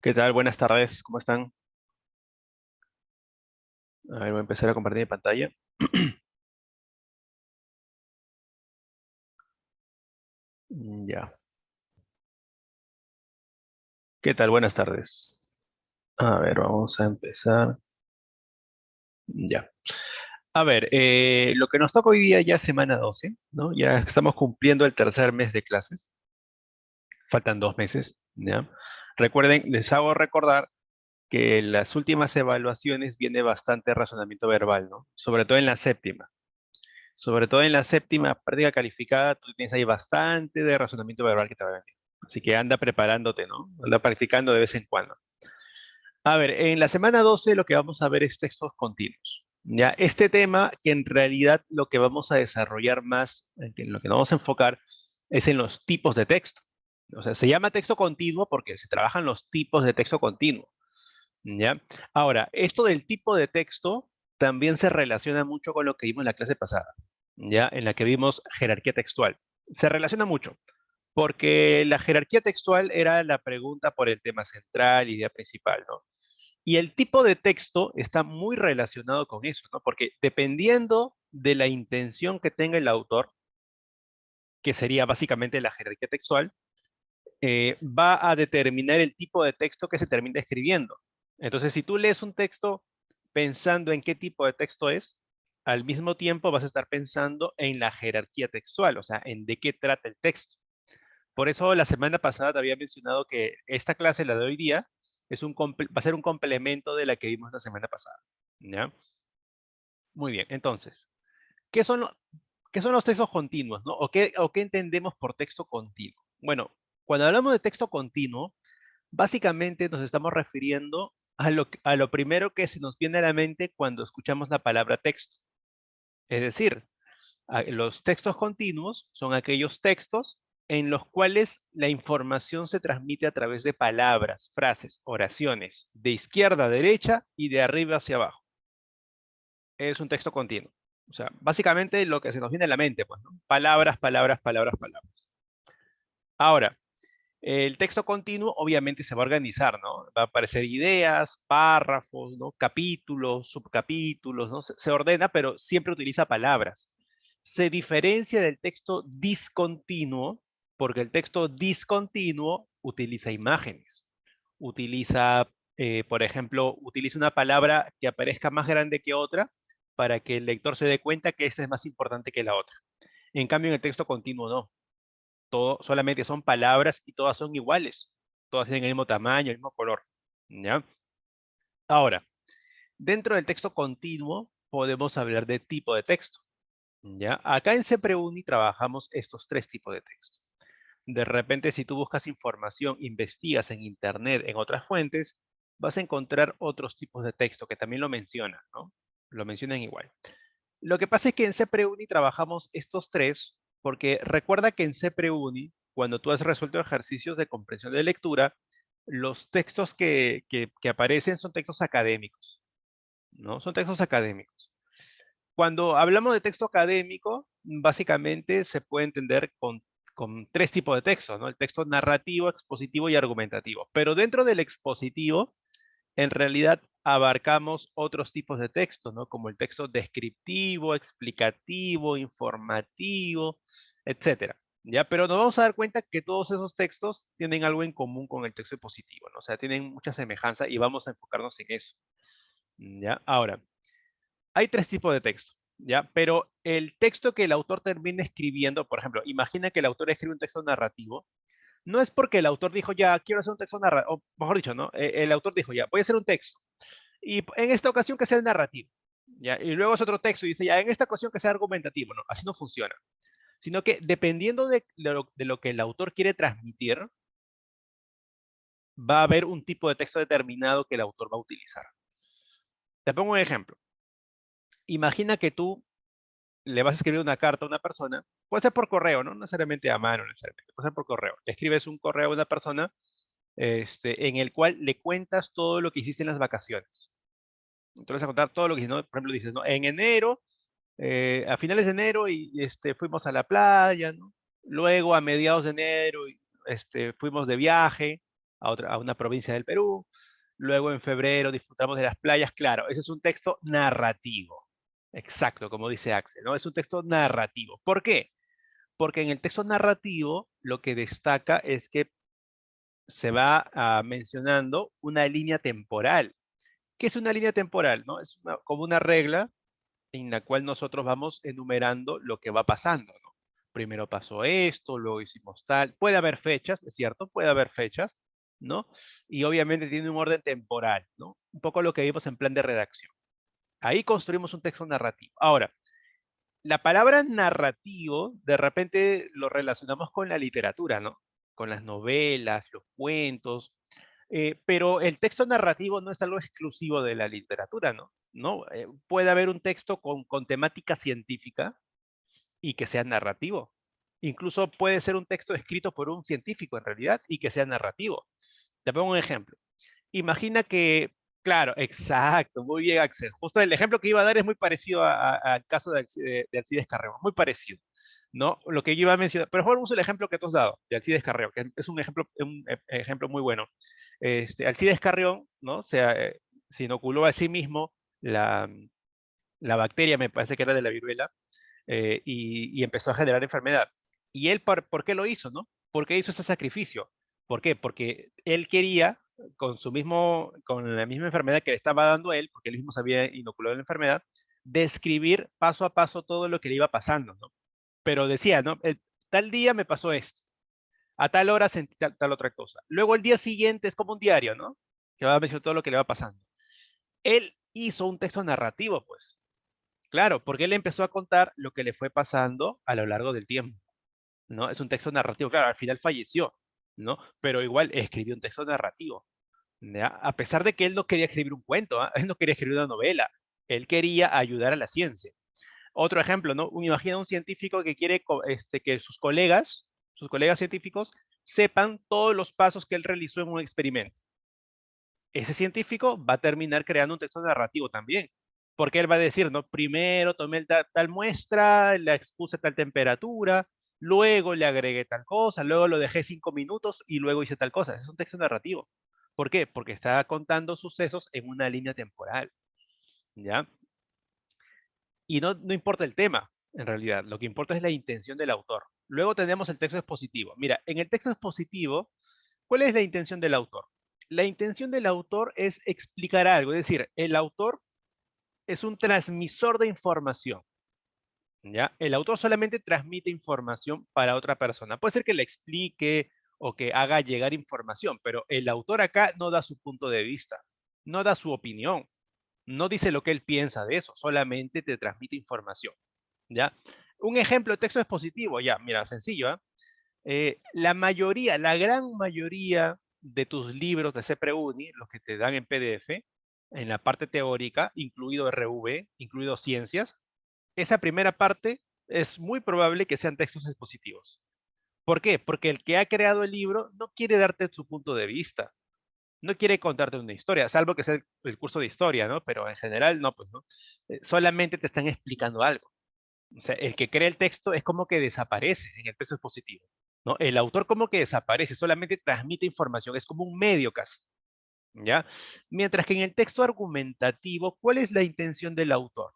¿Qué tal? Buenas tardes, ¿cómo están? A ver, voy a empezar a compartir mi pantalla. Ya. ¿Qué tal? Buenas tardes. A ver, vamos a empezar. Ya. A ver, lo que nos toca hoy día ya es semana 12, ¿no? Ya estamos cumpliendo el tercer mes de clases. Faltan 2 meses, ¿ya? Recuerden, les hago recordar que en las últimas evaluaciones viene bastante razonamiento verbal, ¿no? Sobre todo en la séptima. Sobre todo en la séptima práctica calificada, tú tienes ahí bastante de razonamiento verbal que te va a venir. Así que anda preparándote, ¿no? Anda practicando de vez en cuando. A ver, en la semana 12 lo que vamos a ver es textos continuos. Ya, este tema que en realidad lo que vamos a desarrollar más, en lo que nos vamos a enfocar, es en los tipos de texto. O sea, se llama texto continuo porque se trabajan los tipos de texto continuo. ¿Ya? Ahora, esto del tipo de texto también se relaciona mucho con lo que vimos en la clase pasada, ¿ya? En la que vimos jerarquía textual. Se relaciona mucho, porque la jerarquía textual era la pregunta por el tema central, idea principal, ¿no? Y el tipo de texto está muy relacionado con eso, ¿no? Porque dependiendo de la intención que tenga el autor, que sería básicamente la jerarquía textual, va a determinar el tipo de texto que se termina escribiendo. Entonces, si tú lees un texto pensando en qué tipo de texto es, al mismo tiempo vas a estar pensando en la jerarquía textual, o sea, en de qué trata el texto. Por eso la semana pasada te había mencionado que esta clase, la de hoy día, va a ser un complemento de la que vimos la semana pasada. ¿Ya? Muy bien, entonces, ¿qué son, qué son los textos continuos, ¿no? ¿O qué entendemos por texto continuo? Bueno, cuando hablamos de texto continuo, básicamente nos estamos refiriendo a lo primero que se nos viene a la mente cuando escuchamos la palabra texto. Es decir, los textos continuos son aquellos textos en los cuales la información se transmite a través de palabras, frases, oraciones, de izquierda a derecha y de arriba hacia abajo. Es un texto continuo. O sea, básicamente lo que se nos viene a la mente, pues, ¿no? Palabras, palabras, palabras, palabras. Ahora, el texto continuo obviamente se va a organizar, ¿no? Va a aparecer ideas, párrafos, ¿no? Capítulos, subcapítulos, ¿no? Se ordena, pero siempre utiliza palabras. Se diferencia del texto discontinuo porque el texto discontinuo utiliza imágenes. Utiliza, por ejemplo, utiliza una palabra que aparezca más grande que otra para que el lector se dé cuenta que esta es más importante que la otra. En cambio, en el texto continuo no, todo solamente son palabras y todas son iguales. Todas tienen el mismo tamaño, el mismo color. ¿Ya? Ahora, dentro del texto continuo podemos hablar de tipo de texto. ¿Ya? Acá en CPRUNI trabajamos estos tres tipos de texto. De repente, si tú buscas información, investigas en internet, en otras fuentes, vas a encontrar otros tipos de texto que también lo mencionan, ¿no? Lo mencionan igual. Lo que pasa es que en CPRUNI trabajamos estos tres porque recuerda que en CPRUNI, cuando tú has resuelto ejercicios de comprensión de lectura, los textos que aparecen son textos académicos, ¿no? Son textos académicos. Cuando hablamos de texto académico, básicamente se puede entender con tres tipos de textos, ¿no? El texto narrativo, expositivo y argumentativo. Pero dentro del expositivo, en realidad abarcamos otros tipos de texto, ¿no? Como el texto descriptivo, explicativo, informativo, etcétera. ¿Ya? Pero nos vamos a dar cuenta que todos esos textos tienen algo en común con el texto expositivo, ¿no? O sea, tienen mucha semejanza y vamos a enfocarnos en eso. ¿Ya? Ahora, hay tres tipos de texto, ¿ya? Pero el texto que el autor termina escribiendo, por ejemplo, imagina que el autor escribe un texto narrativo, no es porque el autor dijo, ya, quiero hacer un texto narrativo, o mejor dicho, ¿no? El autor dijo, ya, voy a hacer un texto. Y en esta ocasión que sea narrativo. ¿Ya? Y luego es otro texto y dice, ya, en esta ocasión que sea argumentativo. No, así no funciona. Sino que dependiendo de lo que el autor quiere transmitir, va a haber un tipo de texto determinado que el autor va a utilizar. Te pongo un ejemplo. Imagina que tú le vas a escribir una carta a una persona, puede ser por correo, no necesariamente a mano, necesariamente, puede ser por correo. Le escribes un correo a una persona en el cual le cuentas todo lo que hiciste en las vacaciones. Entonces a contar todo lo que hiciste, ¿no? Por ejemplo, dices, ¿no? En enero a finales de enero y fuimos a la playa, ¿no? Luego a mediados de enero fuimos de viaje, a una provincia del Perú. Luego en febrero disfrutamos de las playas. Claro, ese es un texto narrativo. Exacto, como dice Axel, ¿no? Es un texto narrativo. ¿Por qué? Porque en el texto narrativo lo que destaca es que se va mencionando una línea temporal. ¿Qué es una línea temporal? ¿No? Es como una regla en la cual nosotros vamos enumerando lo que va pasando, ¿no? Primero pasó esto, luego hicimos tal. Puede haber fechas, es cierto, puede haber fechas, ¿no? Y obviamente tiene un orden temporal, ¿no? Un poco lo que vimos en plan de redacción. Ahí construimos un texto narrativo. Ahora, la palabra narrativo, de repente lo relacionamos con la literatura, ¿no? Con las novelas, los cuentos, pero el texto narrativo no es algo exclusivo de la literatura, ¿no? ¿No? Puede haber un texto con temática científica y que sea narrativo. Incluso puede ser un texto escrito por un científico en realidad y que sea narrativo. Te pongo un ejemplo. Imagina que, claro, exacto, muy bien, Axel. Justo el ejemplo que iba a dar es muy parecido al caso de Alcides Carreo, muy parecido, ¿no? Lo que yo iba a mencionar, pero mejor uso el ejemplo que tú has dado, de Alcides Carreo, que es un ejemplo muy bueno. Alcides Carrión, ¿no? Se inoculó a sí mismo la, la bacteria, me parece que era de la viruela, y empezó a generar enfermedad. ¿Y él por qué lo hizo, no? ¿Por qué hizo ese sacrificio? ¿Por qué? Porque él quería, con la misma enfermedad que le estaba dando a él, porque él mismo se había inoculado la enfermedad, describir paso a paso todo lo que le iba pasando, ¿no? Pero decía, ¿no? Tal día me pasó esto, a tal hora sentí tal otra cosa. Luego el día siguiente es como un diario, ¿no? Que va a mencionar todo lo que le va pasando. Él hizo un texto narrativo, pues. Claro, porque él empezó a contar lo que le fue pasando a lo largo del tiempo, ¿no? Es un texto narrativo, claro, al final falleció, ¿no? Pero igual escribió un texto narrativo, ¿ya? A pesar de que él no quería escribir un cuento, ¿ah? Él no quería escribir una novela, él quería ayudar a la ciencia. Otro ejemplo, ¿no? Imagina un científico que quiere que sus colegas científicos, sepan todos los pasos que él realizó en un experimento. Ese científico va a terminar creando un texto narrativo también, porque él va a decir, no, primero tomé tal muestra, la expuse a tal temperatura, luego le agregué tal cosa, luego lo dejé 5 minutos y luego hice tal cosa. Es un texto narrativo. ¿Por qué? Porque está contando sucesos en una línea temporal, ¿ya? Y no importa el tema, en realidad, lo que importa es la intención del autor. Luego tenemos el texto expositivo. Mira, en el texto expositivo, ¿cuál es la intención del autor? La intención del autor es explicar algo, es decir, el autor es un transmisor de información, ¿ya? El autor solamente transmite información para otra persona. Puede ser que le explique o que haga llegar información, pero el autor acá no da su punto de vista, no da su opinión, no dice lo que él piensa de eso, solamente te transmite información, ¿ya? Un ejemplo de texto expositivo, ya, mira, sencillo, ¿eh? La mayoría, la gran mayoría de tus libros de CEPREUNI, los que te dan en PDF, en la parte teórica, incluido RV, incluido ciencias, esa primera parte es muy probable que sean textos expositivos. ¿Por qué? Porque el que ha creado el libro no quiere darte su punto de vista, no quiere contarte una historia, salvo que sea el curso de historia, ¿no? Pero en general no, pues no. Solamente te están explicando algo. O sea, el que crea el texto es como que desaparece en el texto expositivo, ¿no? El autor como que desaparece, solamente transmite información, es como un medio casi, ¿ya? Mientras que en el texto argumentativo, ¿cuál es la intención del autor?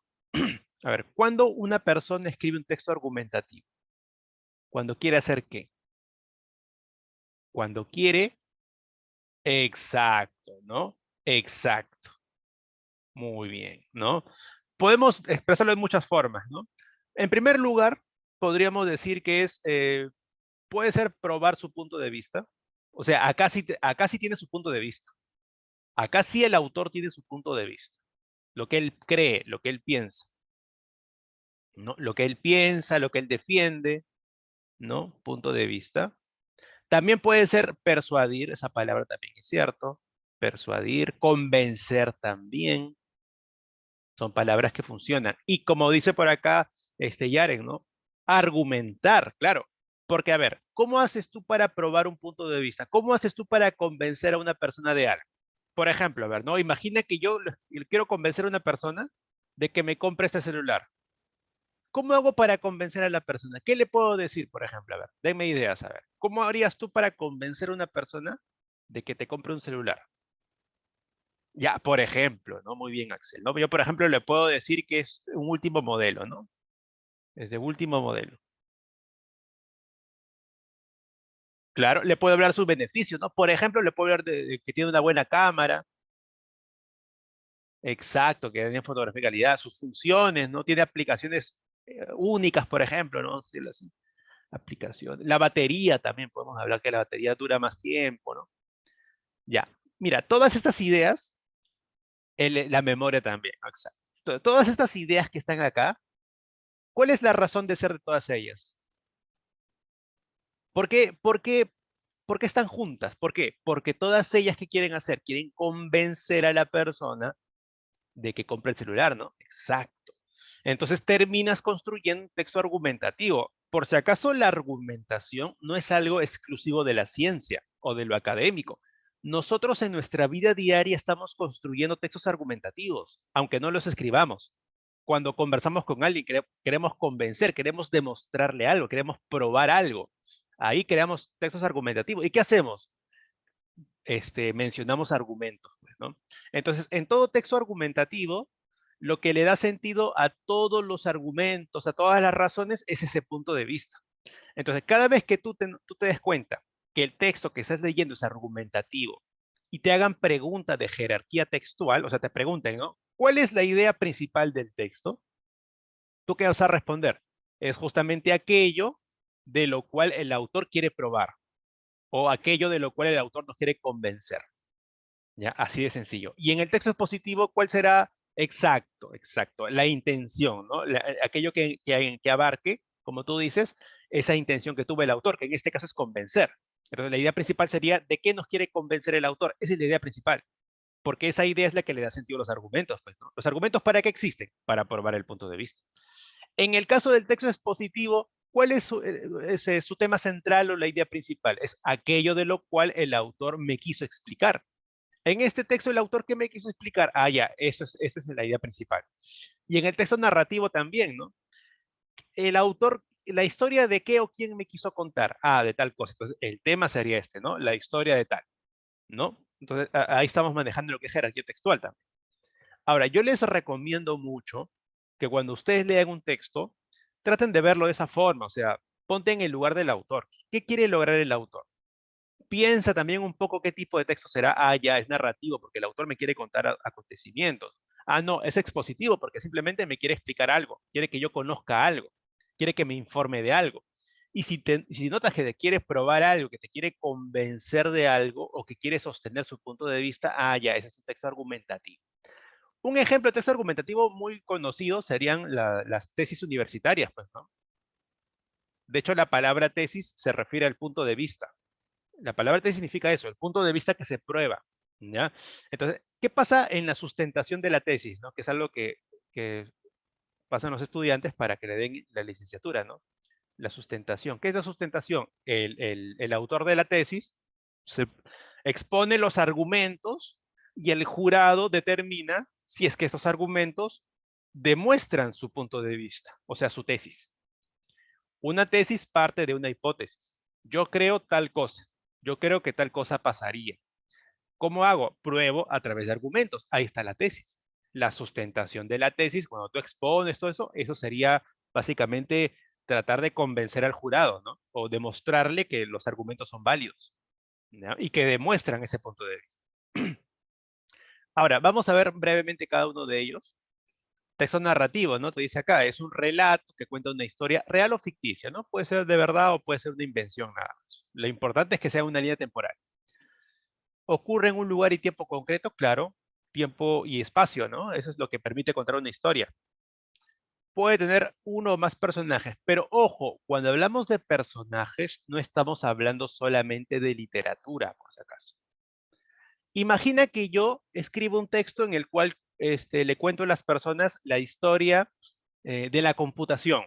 A ver, ¿cuándo una persona escribe un texto argumentativo? Cuando quiere hacer qué? Cuando quiere, exacto, ¿no? Exacto, muy bien, ¿no? Podemos expresarlo de muchas formas, ¿no? En primer lugar, podríamos decir que puede ser probar su punto de vista. O sea, acá sí tiene su punto de vista. Acá sí el autor tiene su punto de vista. Lo que él cree, lo que él piensa, ¿no? Lo que él piensa, lo que él defiende, ¿no? Punto de vista. También puede ser persuadir, esa palabra también es cierto. Persuadir, convencer también. Son palabras que funcionan. Y como dice por acá Yaren, ¿no? Argumentar, claro. Porque, a ver, ¿cómo haces tú para probar un punto de vista? ¿Cómo haces tú para convencer a una persona de algo? Por ejemplo, a ver, ¿no? Imagina que yo quiero convencer a una persona de que me compre este celular. ¿Cómo hago para convencer a la persona? ¿Qué le puedo decir, por ejemplo? A ver, denme ideas, a ver. ¿Cómo harías tú para convencer a una persona de que te compre un celular. Ya, por ejemplo, ¿no? Muy bien, Axel, ¿no? Yo, por ejemplo, le puedo decir que es un último modelo, ¿no? Es de último modelo. Claro, le puedo hablar sus beneficios, ¿no? Por ejemplo, le puedo hablar de que tiene una buena cámara, exacto, que tiene fotografía de calidad, sus funciones, ¿no? Tiene aplicaciones únicas, por ejemplo, ¿no? Sí, las aplicaciones. La batería también, podemos hablar que la batería dura más tiempo, ¿no? Ya, mira, todas estas ideas, la memoria también, exacto. Todas estas ideas que están acá, ¿cuál es la razón de ser de todas ellas? ¿Por qué están juntas? ¿Por qué? Porque todas ellas que quieren hacer, quieren convencer a la persona de que compre el celular, ¿no? Exacto. Entonces terminas construyendo un texto argumentativo. Por si acaso, la argumentación no es algo exclusivo de la ciencia o de lo académico. Nosotros en nuestra vida diaria estamos construyendo textos argumentativos, aunque no los escribamos. Cuando conversamos con alguien, queremos convencer, queremos demostrarle algo, queremos probar algo. Ahí creamos textos argumentativos. ¿Y qué hacemos? Mencionamos argumentos, pues, ¿no? Entonces, en todo texto argumentativo, lo que le da sentido a todos los argumentos, a todas las razones, es ese punto de vista. Entonces, cada vez que tú te des cuenta que el texto que estás leyendo es argumentativo y te hagan preguntas de jerarquía textual, o sea, te pregunten, ¿no? ¿Cuál es la idea principal del texto? ¿Tú qué vas a responder? Es justamente aquello de lo cual el autor quiere probar o aquello de lo cual el autor nos quiere convencer. ¿Ya? Así de sencillo. Y en el texto expositivo, ¿cuál será? Exacto, exacto. La intención, ¿no? Aquello que abarque, como tú dices, esa intención que tuvo el autor, que en este caso es convencer. Entonces, la idea principal sería de qué nos quiere convencer el autor. Esa es la idea principal, porque esa idea es la que le da sentido a los argumentos. Pues, ¿no? ¿Los argumentos para qué existen? Para probar el punto de vista. En el caso del texto expositivo, ¿cuál es su tema central o la idea principal? Es aquello de lo cual el autor me quiso explicar. En este texto, el autor, ¿qué me quiso explicar? Ah, ya, esta es la idea principal. Y en el texto narrativo también, ¿no? El autor, la historia de qué o quién me quiso contar. Ah, de tal cosa. Entonces, el tema sería este, ¿no? La historia de tal, ¿no? Entonces, ahí estamos manejando lo que es jerarquía textual también. Ahora, yo les recomiendo mucho que cuando ustedes lean un texto, traten de verlo de esa forma, o sea, ponte en el lugar del autor. ¿Qué quiere lograr el autor? Piensa también un poco qué tipo de texto será. Ah, ya, es narrativo porque el autor me quiere contar acontecimientos. Ah, no, es expositivo porque simplemente me quiere explicar algo, quiere que yo conozca algo, quiere que me informe de algo. Y si notas que te quiere probar algo, que te quiere convencer de algo o que quiere sostener su punto de vista, ah, ya, ese es un texto argumentativo. Un ejemplo de texto argumentativo muy conocido serían las tesis universitarias, pues, ¿no? De hecho, la palabra tesis se refiere al punto de vista. La palabra tesis significa eso, el punto de vista que se prueba, ¿ya? Entonces, ¿qué pasa en la sustentación de la tesis, ¿no? Que es algo que pasan los estudiantes para que le den la licenciatura, ¿no? La sustentación. ¿Qué es la sustentación? El autor de la tesis se expone los argumentos y el jurado determina si es que estos argumentos demuestran su punto de vista, o sea, su tesis. Una tesis parte de una hipótesis. Yo creo tal cosa. Yo creo que tal cosa pasaría. ¿Cómo hago? Pruebo a través de argumentos. Ahí está la tesis. La sustentación de la tesis, cuando tú expones todo eso sería básicamente tratar de convencer al jurado, ¿no? O demostrarle que los argumentos son válidos, ¿no? Y que demuestran ese punto de vista. Ahora, vamos a ver brevemente cada uno de ellos. Texto narrativo, ¿no? Te dice acá, es un relato que cuenta una historia real o ficticia, ¿no? Puede ser de verdad o puede ser una invención nada más. Lo importante es que sea una línea temporal. Ocurre en un lugar y tiempo concreto, claro, tiempo y espacio, ¿no? Eso es lo que permite contar una historia. Puede tener uno o más personajes, pero ojo, cuando hablamos de personajes, no estamos hablando solamente de literatura, por si acaso. Imagina que yo escribo un texto en el cual le cuento a las personas la historia de la computación.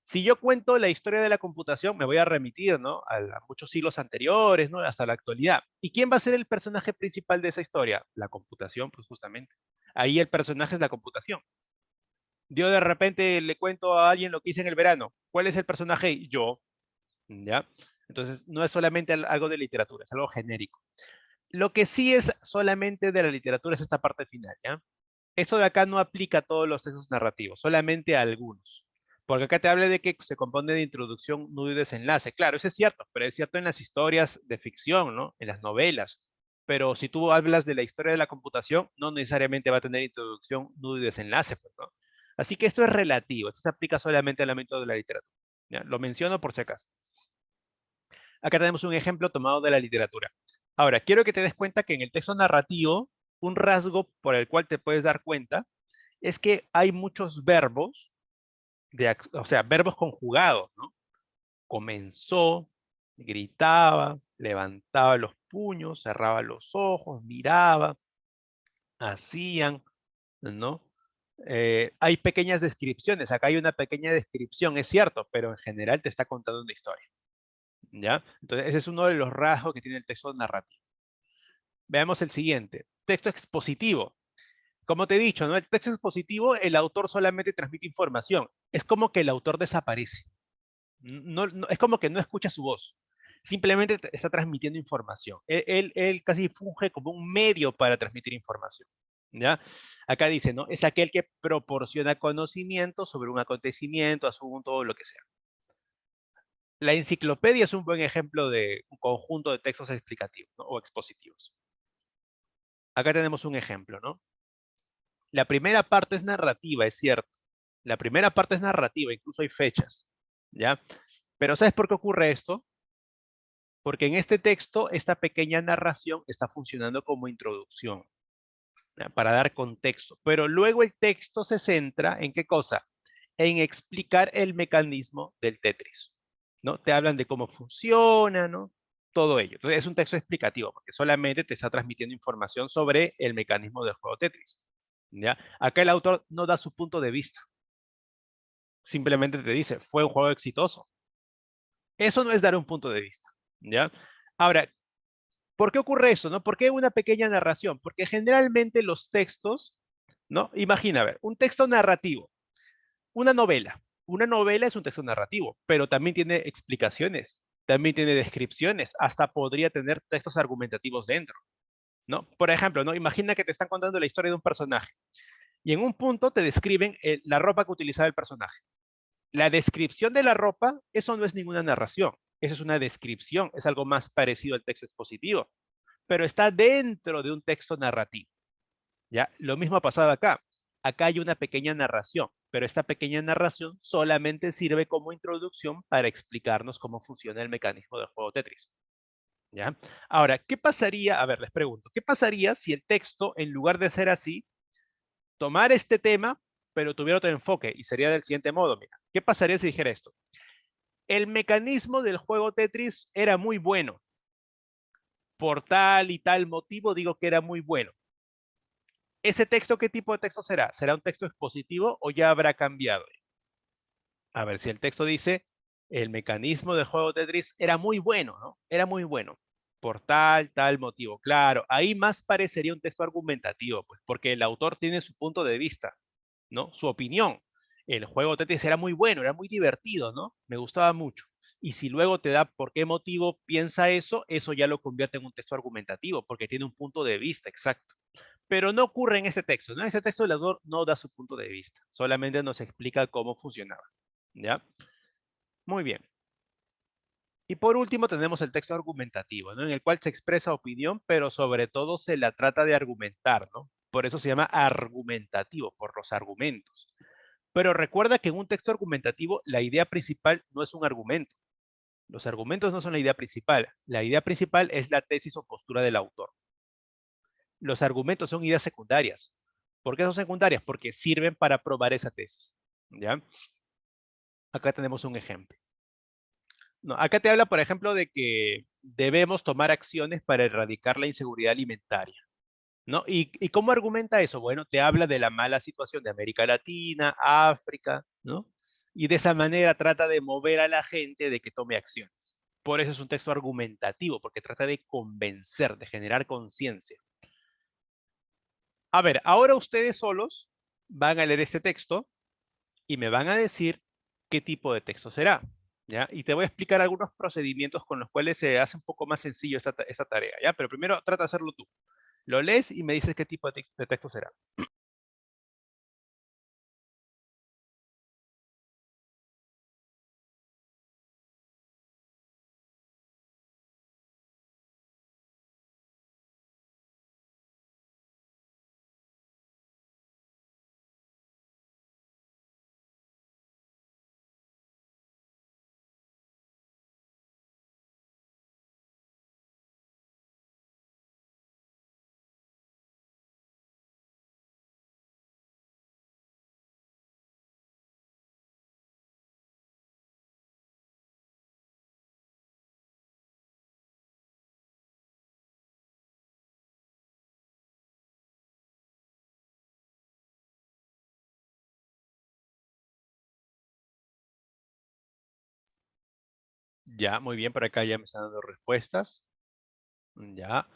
Si yo cuento la historia de la computación, me voy a remitir, ¿no? A muchos siglos anteriores, ¿no? Hasta la actualidad. ¿Y quién va a ser el personaje principal de esa historia? La computación, pues justamente. Ahí el personaje es la computación. Yo de repente le cuento a alguien lo que hice en el verano. ¿Cuál es el personaje? Yo, ¿ya? Entonces, no es solamente algo de literatura, es algo genérico. Lo que sí es solamente de la literatura es esta parte final, ¿ya? Esto de acá no aplica a todos los textos narrativos, solamente a algunos. Porque acá te habla de que se compone de introducción, nudo y desenlace. Claro, eso es cierto, pero es cierto en las historias de ficción, ¿no? En las novelas. Pero si tú hablas de la historia de la computación, no necesariamente va a tener introducción, nudo y desenlace, pues, ¿no? Así que esto es relativo, esto se aplica solamente al ámbito de la literatura. ¿Ya? Lo menciono por si acaso. Acá tenemos un ejemplo tomado de la literatura. Ahora, quiero que te des cuenta que en el texto narrativo, un rasgo por el cual te puedes dar cuenta es que hay muchos verbos, o sea, verbos conjugados, ¿no? Comenzó, gritaba, levantaba los puños, cerraba los ojos, miraba, hacían, ¿no? Hay pequeñas descripciones, acá hay una pequeña descripción, es cierto, pero en general te está contando una historia, ¿ya? Entonces, ese es uno de los rasgos que tiene el texto narrativo. Veamos el siguiente, texto expositivo. Como te he dicho, ¿no? El texto expositivo, el autor solamente transmite información. Es como que el autor desaparece. Es como que no escucha su voz. Simplemente está transmitiendo información. Él casi funge como un medio para transmitir información. ¿Ya? Acá dice, ¿no? Es aquel que proporciona conocimiento sobre un acontecimiento, asunto o lo que sea. La enciclopedia es un buen ejemplo de un conjunto de textos explicativos, ¿no? O expositivos. Acá tenemos un ejemplo, ¿no? La primera parte es narrativa, es cierto. La primera parte es narrativa, incluso hay fechas, ¿ya? Pero ¿sabes por qué ocurre esto? Porque en este texto, esta pequeña narración está funcionando como introducción, ¿ya? Para dar contexto. Pero luego el texto se centra en qué cosa? En explicar el mecanismo del Tetris, ¿no? Te hablan de cómo funciona, ¿no? Todo ello. Entonces es un texto explicativo, porque solamente te está transmitiendo información sobre el mecanismo del juego Tetris. ¿Ya? Acá el autor no da su punto de vista, simplemente te dice, fue un juego exitoso. Eso no es dar un punto de vista, ¿ya? Ahora, ¿por qué ocurre eso, no? ¿Por qué una pequeña narración? Porque generalmente los textos, ¿no? Imagina, a ver, un texto narrativo, una novela. Una novela es un texto narrativo, pero también tiene explicaciones, también tiene descripciones, hasta podría tener textos argumentativos dentro, ¿no? Por ejemplo, ¿no? Imagina que te están contando la historia de un personaje y en un punto te describen la ropa que utilizaba el personaje. La descripción de la ropa, eso no es ninguna narración, eso es una descripción, es algo más parecido al texto expositivo, pero está dentro de un texto narrativo. ¿Ya? Lo mismo ha pasado acá. Acá hay una pequeña narración, pero esta pequeña narración solamente sirve como introducción para explicarnos cómo funciona el mecanismo del juego Tetris. ¿Ya? Ahora, ¿qué pasaría? A ver, les pregunto, ¿qué pasaría si el texto, en lugar de ser así, tomar este tema, pero tuviera otro enfoque y sería del siguiente modo? Mira, ¿qué pasaría si dijera esto? El mecanismo del juego Tetris era muy bueno. Por tal y tal motivo digo que era muy bueno. ¿Ese texto qué tipo de texto será? ¿Será un texto expositivo o ya habrá cambiado? A ver, si el texto dice, el mecanismo del juego Tetris era muy bueno, ¿no? Era muy bueno. Por tal motivo. Claro, ahí más parecería un texto argumentativo, pues, porque el autor tiene su punto de vista, ¿no? Su opinión. El juego Tetris era muy bueno, era muy divertido, ¿no? Me gustaba mucho. Y si luego te da por qué motivo piensa eso, eso ya lo convierte en un texto argumentativo, porque tiene un punto de vista exacto. Pero no ocurre en este texto, ¿no? En este texto el autor no da su punto de vista, solamente nos explica cómo funcionaba, ¿ya? Muy bien. Y por último tenemos el texto argumentativo, ¿no? En el cual se expresa opinión, pero sobre todo se la trata de argumentar, ¿no? Por eso se llama argumentativo, por los argumentos. Pero recuerda que en un texto argumentativo la idea principal no es un argumento. Los argumentos no son la idea principal. La idea principal es la tesis o postura del autor. Los argumentos son ideas secundarias. ¿Por qué son secundarias? Porque sirven para probar esa tesis. ¿Ya? Acá tenemos un ejemplo. No, acá te habla, por ejemplo, de que debemos tomar acciones para erradicar la inseguridad alimentaria, ¿no? ¿Y cómo argumenta eso? Bueno, te habla de la mala situación de América Latina, África, ¿no? Y de esa manera trata de mover a la gente de que tome acciones. Por eso es un texto argumentativo, porque trata de convencer, de generar conciencia. A ver, ahora ustedes solos van a leer este texto y me van a decir qué tipo de texto será. ¿ya? Y te voy a explicar algunos procedimientos con los cuales se hace un poco más sencillo esta tarea, ¿ya? Pero primero trata de hacerlo tú. Lo lees y me dices qué tipo de texto será. Ya, muy bien, por acá ya me están dando respuestas. Ya,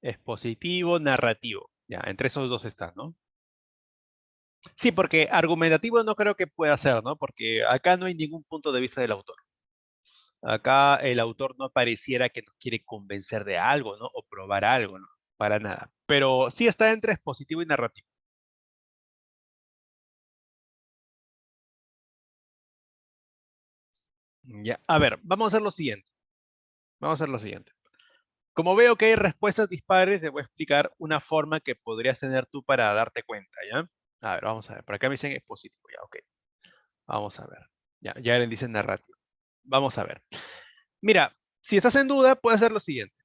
expositivo, narrativo. Ya, entre esos dos están, ¿no? Sí, porque argumentativo no creo que pueda ser, ¿no? Porque acá no hay ningún punto de vista del autor. Acá el autor no pareciera que nos quiere convencer de algo, ¿no? O probar algo, ¿no? Para nada. Pero sí está entre expositivo y narrativo. Ya, a ver, vamos a hacer lo siguiente. Vamos a hacer lo siguiente. Como veo que hay respuestas dispares, te voy a explicar una forma que podrías tener tú para darte cuenta, ¿ya? A ver, vamos a ver. Por acá me dicen expositivo, ya, ok. Vamos a ver. Ya Eren dice narrativo. Vamos a ver. Mira, si estás en duda, puedes hacer lo siguiente.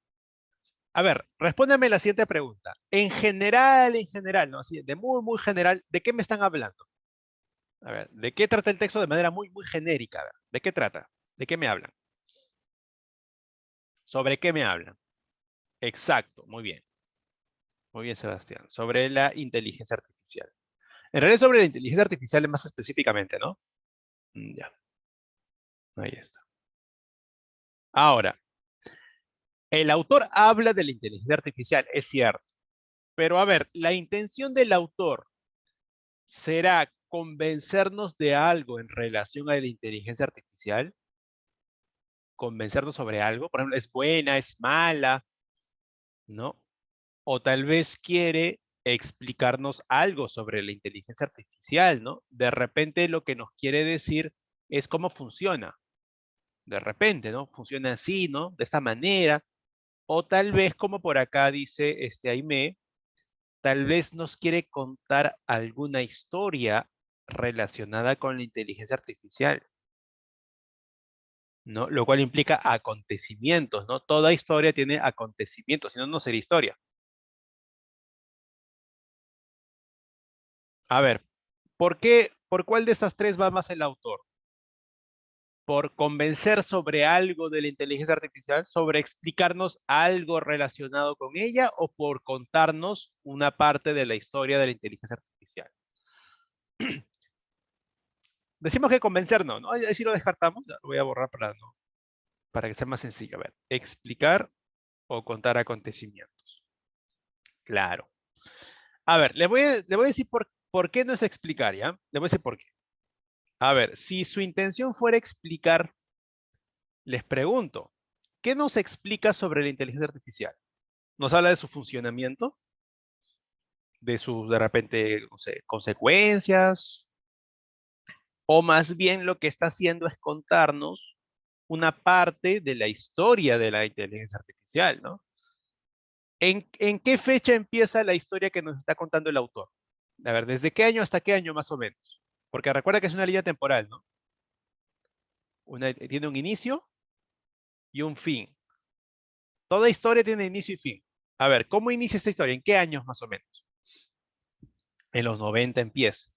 A ver, respóndeme la siguiente pregunta. En general, ¿no? Así, de muy, muy general, ¿de qué me están hablando? A ver, ¿de qué trata el texto de manera muy, muy genérica? A ver, ¿de qué trata? ¿De qué me hablan? ¿Sobre qué me hablan? Exacto, muy bien. Muy bien, Sebastián. Sobre la inteligencia artificial. En realidad sobre la inteligencia artificial más específicamente, ¿no? Ya, ahí está. Ahora, el autor habla de la inteligencia artificial, es cierto. Pero a ver, la intención del autor será convencernos de algo en relación a la inteligencia artificial, convencernos sobre algo, por ejemplo, es buena, es mala, ¿no? O tal vez quiere explicarnos algo sobre la inteligencia artificial, ¿no? De repente lo que nos quiere decir es cómo funciona. De repente, ¿no? Funciona así, ¿no? De esta manera. O tal vez, como por acá dice este Aimé, tal vez nos quiere contar alguna historia relacionada con la inteligencia artificial, ¿no? Lo cual implica acontecimientos, ¿no? Toda historia tiene acontecimientos, si no, no sería historia. A ver, por cuál de estas tres va más el autor? ¿Por convencer sobre algo de la inteligencia artificial, sobre explicarnos algo relacionado con ella o por contarnos una parte de la historia de la inteligencia artificial? Decimos que convencer no, ¿no? Ahí sí lo descartamos, ya lo voy a borrar para que sea más sencillo. A ver, explicar o contar acontecimientos. Claro. A ver, le voy a decir por qué no es explicar, ¿ya? Le voy a decir por qué. A ver, si su intención fuera explicar, les pregunto, ¿qué nos explica sobre la inteligencia artificial? ¿Nos habla de su funcionamiento? ¿De sus, de repente, no sé, consecuencias? ¿O más bien lo que está haciendo es contarnos una parte de la historia de la inteligencia artificial, ¿no? ¿En qué fecha empieza la historia que nos está contando el autor? A ver, ¿desde qué año hasta qué año más o menos? Porque recuerda que es una línea temporal, ¿no? Tiene un inicio y un fin. Toda historia tiene inicio y fin. A ver, ¿cómo inicia esta historia? ¿En qué años más o menos? En los 90 empieza.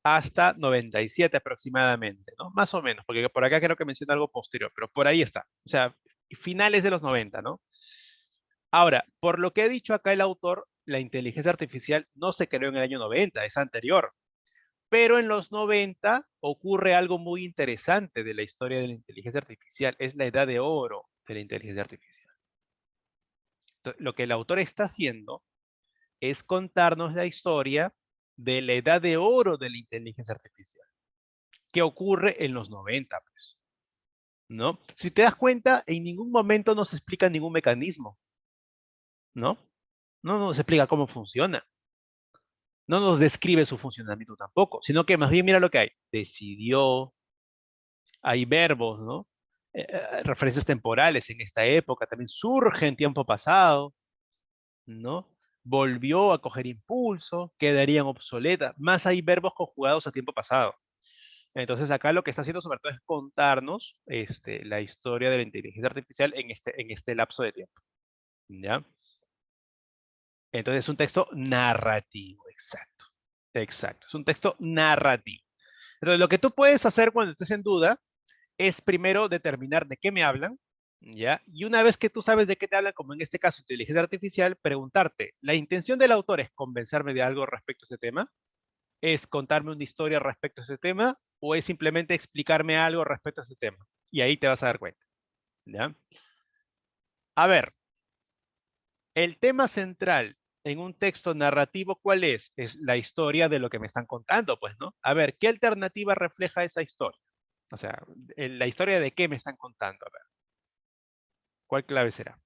Hasta 97 aproximadamente, ¿no? Más o menos, porque por acá creo que menciona algo posterior, pero por ahí está. O sea, finales de los 90, ¿no? Ahora, por lo que ha dicho acá el autor, la inteligencia artificial no se creó en el año 90, es anterior. Pero en los 90 ocurre algo muy interesante de la historia de la inteligencia artificial, es la edad de oro de la inteligencia artificial. Entonces, lo que el autor está haciendo es contarnos la historia de la edad de oro de la inteligencia artificial, que ocurre en los 90, pues. ¿no? Si te das cuenta, en ningún momento nos explica ningún mecanismo, ¿no? No nos explica cómo funciona, no nos describe su funcionamiento tampoco, sino que más bien mira lo que hay. Decidió, hay verbos, ¿no? Referencias temporales en esta época, también surge en tiempo pasado, ¿no? Volvió a coger impulso, quedarían obsoletas, más hay verbos conjugados a tiempo pasado. Entonces acá lo que está haciendo sobre todo es contarnos la historia de la inteligencia artificial en este lapso de tiempo, ¿ya? Entonces es un texto narrativo, exacto, exacto, es un texto narrativo. Entonces lo que tú puedes hacer cuando estés en duda es primero determinar de qué me hablan, ¿ya? Y una vez que tú sabes de qué te hablan, como en este caso inteligencia artificial, preguntarte, ¿la intención del autor es convencerme de algo respecto a ese tema? ¿Es contarme una historia respecto a ese tema? ¿O es simplemente explicarme algo respecto a ese tema? Y ahí te vas a dar cuenta, ¿ya? A ver, el tema central en un texto narrativo, ¿cuál es? Es la historia de lo que me están contando, pues, ¿no? A ver, ¿qué alternativa refleja esa historia? O sea, la historia de qué me están contando. A ver, ¿cuál clave será?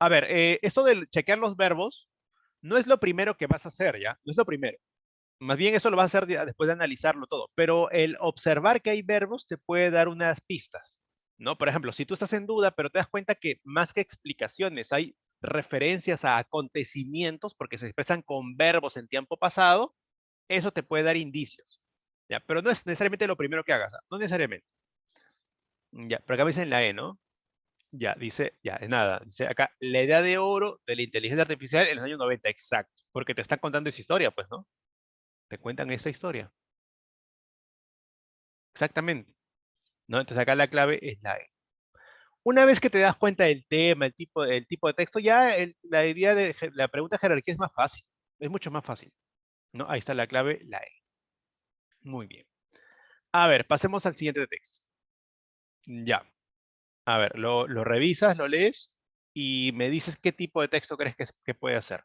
A ver, esto de chequear los verbos no es lo primero que vas a hacer, ¿ya? No es lo primero. Más bien eso lo vas a hacer después de analizarlo todo. Pero el observar que hay verbos te puede dar unas pistas, ¿no? Por ejemplo, si tú estás en duda, pero te das cuenta que más que explicaciones hay referencias a acontecimientos porque se expresan con verbos en tiempo pasado, eso te puede dar indicios, ¿ya? Pero no es necesariamente lo primero que hagas, ¿ah? No necesariamente. Ya, pero acá me dicen la E, ¿no? Ya, dice, ya, es nada. Dice acá, la edad de oro de la inteligencia artificial en los años 90, exacto. Porque te están contando esa historia, pues, ¿no? Te cuentan esa historia. Exactamente. ¿No? Entonces acá la clave es la E. Una vez que te das cuenta del tema, el tipo de texto, ya la idea de la pregunta de jerarquía es más fácil. Es mucho más fácil. ¿No? Ahí está la clave, la E. Muy bien. A ver, pasemos al siguiente texto. Ya. A ver, lo revisas, lo lees y me dices qué tipo de texto crees que puede hacer.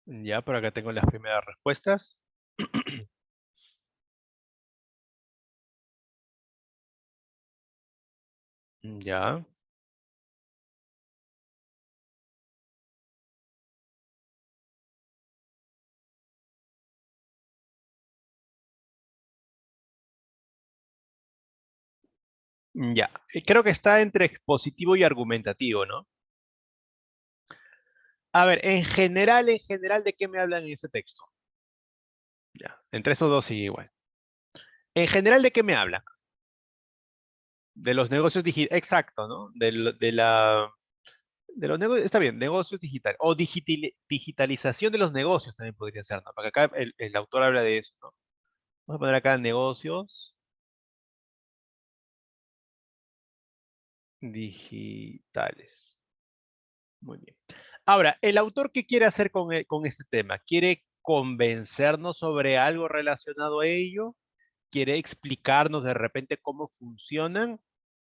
Ya, por acá tengo las primeras respuestas. Ya, ya. Creo que está entre expositivo y argumentativo, ¿no? A ver, en general, ¿de qué me hablan en ese texto? Ya, entre esos dos sí igual. En general, ¿de qué me hablan? De los negocios digitales, exacto, ¿no? De los negocios, está bien, negocios digitales. O digitalización de los negocios también podría ser, ¿no? Porque acá el autor habla de eso, ¿no? Vamos a poner acá negocios digitales. Muy bien. Ahora, ¿el autor qué quiere hacer con este tema? ¿Quiere convencernos sobre algo relacionado a ello? ¿Quiere explicarnos de repente cómo funcionan?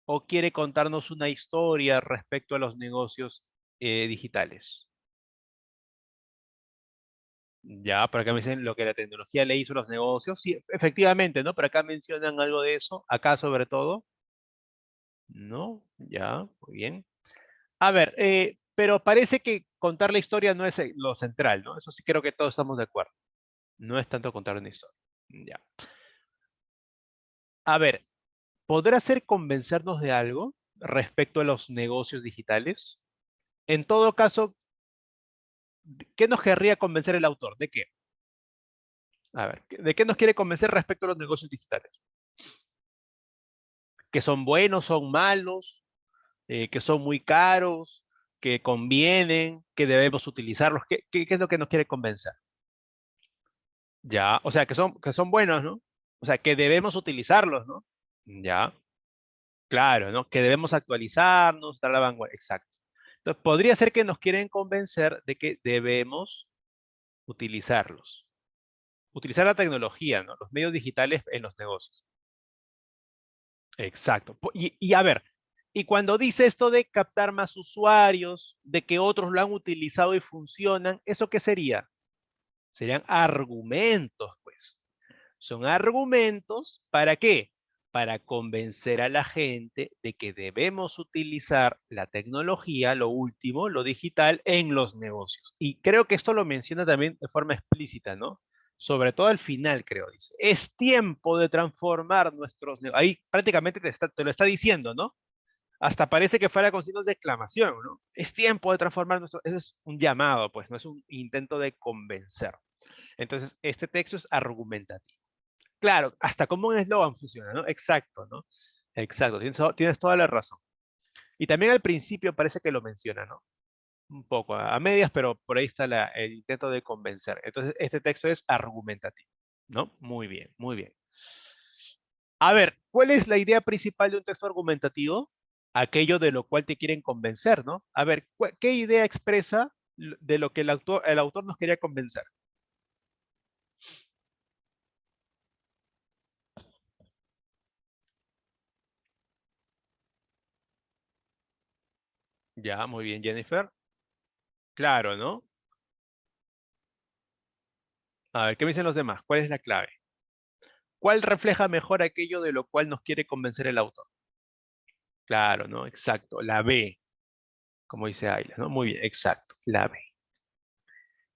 ¿O quiere contarnos una historia respecto a los negocios digitales? Ya, por acá me dicen lo que la tecnología le hizo a los negocios. Sí, efectivamente, ¿no? Por acá mencionan algo de eso. Acá sobre todo. ¿No? Ya, muy bien. A ver, pero parece que contar la historia no es lo central, ¿no? Eso sí creo que todos estamos de acuerdo. No es tanto contar una historia. Ya. A ver, ¿podrá ser convencernos de algo respecto a los negocios digitales? En todo caso, ¿qué nos querría convencer el autor? ¿De qué? A ver, ¿de qué nos quiere convencer respecto a los negocios digitales? ¿Que son buenos, son malos, que son muy caros, que convienen, que debemos utilizarlos? ¿Qué es lo que nos quiere convencer? Ya, o sea, que son buenos, ¿no? O sea, que debemos utilizarlos, ¿no? Ya, claro, ¿no? Que debemos actualizarnos, estar a la vanguardia. Exacto. Entonces, podría ser que nos quieren convencer de que debemos utilizarlos. Utilizar la tecnología, ¿no? Los medios digitales en los negocios. Exacto. Y a ver, y cuando dice esto de captar más usuarios, de que otros lo han utilizado y funcionan, ¿eso qué sería? Serían argumentos, pues. Son argumentos, ¿para qué? Para convencer a la gente de que debemos utilizar la tecnología, lo último, lo digital, en los negocios. Y creo que esto lo menciona también de forma explícita, ¿no? Sobre todo al final, creo, dice. Es tiempo de transformar nuestros negocios. Ahí prácticamente te lo está diciendo, ¿no? Hasta parece que fuera con signos de exclamación, ¿no? Es tiempo de transformar nuestro. Ese es un llamado, pues, no es un intento de convencer. Entonces, este texto es argumentativo. Claro, hasta como un eslogan funciona, ¿no? Exacto, ¿no? Exacto, tienes toda la razón. Y también al principio parece que lo menciona, ¿no? Un poco, a medias, pero por ahí está el intento de convencer. Entonces, este texto es argumentativo, ¿no? Muy bien, muy bien. A ver, ¿cuál es la idea principal de un texto argumentativo? Aquello de lo cual te quieren convencer, ¿no? A ver, ¿qué idea expresa de lo que el autor nos quería convencer? Ya, muy bien, Jennifer. Claro, ¿no? A ver, ¿qué me dicen los demás? ¿Cuál es la clave? ¿Cuál refleja mejor aquello de lo cual nos quiere convencer el autor? Claro, ¿no? Exacto. La B, como dice Ayla, ¿no? Muy bien, exacto. La B.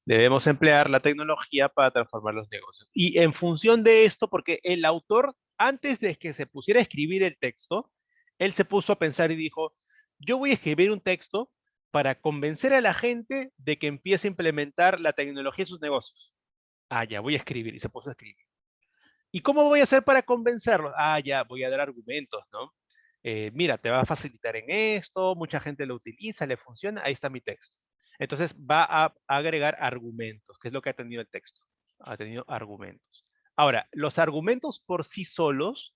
Debemos emplear la tecnología para transformar los negocios. Y en función de esto, porque el autor, antes de que se pusiera a escribir el texto, él se puso a pensar y dijo, yo voy a escribir un texto para convencer a la gente de que empiece a implementar la tecnología en sus negocios. Ah, ya, voy a escribir. Y se puso a escribir. ¿Y cómo voy a hacer para convencerlos? Ah, ya, voy a dar argumentos, ¿no? Mira, te va a facilitar en esto, mucha gente lo utiliza, le funciona, ahí está mi texto. Entonces va a agregar argumentos, que es lo que ha tenido el texto. Ha tenido argumentos. Ahora, los argumentos por sí solos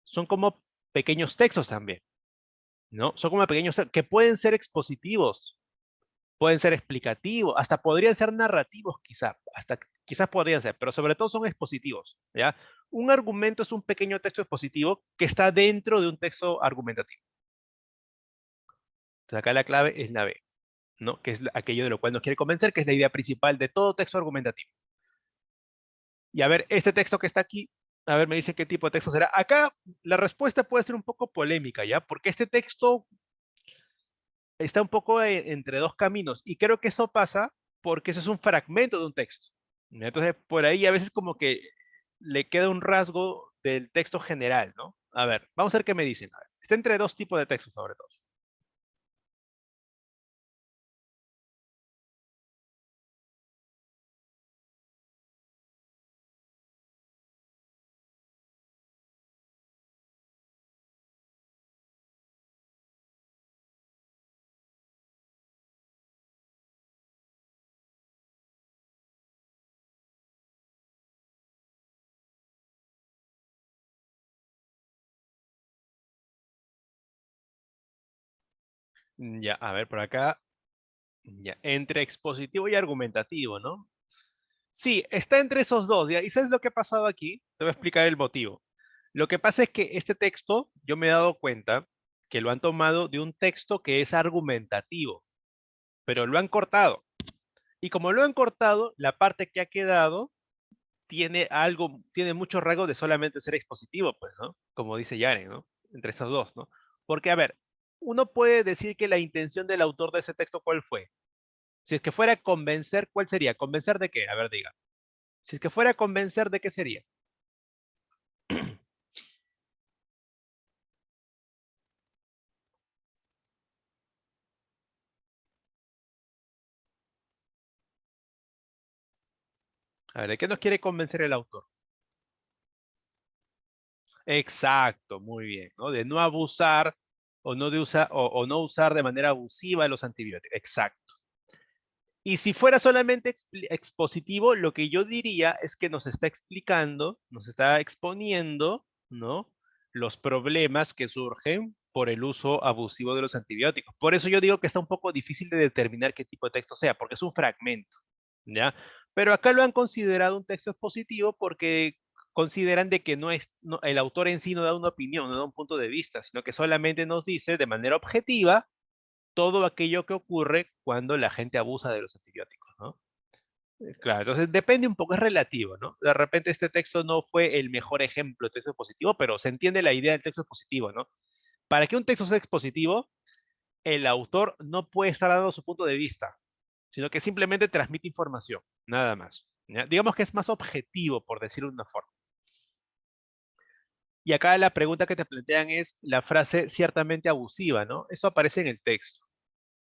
son como pequeños textos también, ¿no? Son como pequeños textos que pueden ser expositivos, pueden ser explicativos, hasta podrían ser narrativos quizás, hasta quizás podrían ser, pero sobre todo son expositivos, ¿ya? Un argumento es un pequeño texto expositivo que está dentro de un texto argumentativo. Entonces acá la clave es la B, ¿no? Que es aquello de lo cual nos quiere convencer, que es la idea principal de todo texto argumentativo. Y a ver, este texto que está aquí, a ver, me dicen qué tipo de texto será. Acá la respuesta puede ser un poco polémica, ¿ya? Porque este texto está un poco entre dos caminos y creo que eso pasa porque eso es un fragmento de un texto. Entonces, por ahí a veces como que le queda un rasgo del texto general, ¿no? A ver, vamos a ver qué me dicen. A ver, está entre dos tipos de textos sobre todo. Ya, a ver, por acá, ya, entre expositivo y argumentativo, ¿no? Sí, está entre esos dos, ¿ya? ¿Y sabes lo que ha pasado aquí? Te voy a explicar el motivo. Lo que pasa es que este texto, yo me he dado cuenta que lo han tomado de un texto que es argumentativo, pero lo han cortado. Y como lo han cortado, la parte que ha quedado tiene mucho rasgo de solamente ser expositivo, pues, ¿no? Como dice Yaren, ¿no? Entre esos dos, ¿no? Porque, a ver, uno puede decir que la intención del autor de ese texto, ¿cuál fue? Si es que fuera a convencer, ¿cuál sería? ¿Convencer de qué? A ver, diga. Si es que fuera a convencer, ¿de qué sería? A ver, ¿de qué nos quiere convencer el autor? Exacto, muy bien, ¿no? De no abusar o no, o no usar de manera abusiva los antibióticos. Exacto. Y si fuera solamente expositivo, lo que yo diría es que nos está explicando, nos está exponiendo, ¿no? Los problemas que surgen por el uso abusivo de los antibióticos. Por eso yo digo que está un poco difícil de determinar qué tipo de texto sea, porque es un fragmento, ¿ya? Pero acá lo han considerado un texto expositivo porque consideran de que el autor en sí no da una opinión, no da un punto de vista, sino que solamente nos dice de manera objetiva todo aquello que ocurre cuando la gente abusa de los antibióticos, ¿no? Claro, entonces depende un poco, es relativo, ¿no? De repente este texto no fue el mejor ejemplo de texto expositivo, pero se entiende la idea del texto expositivo, ¿no? Para que un texto sea expositivo, el autor no puede estar dando su punto de vista, sino que simplemente transmite información, nada más. ¿Ya? Digamos que es más objetivo, por decirlo de una forma. Y acá la pregunta que te plantean es la frase ciertamente abusiva, ¿no? Eso aparece en el texto.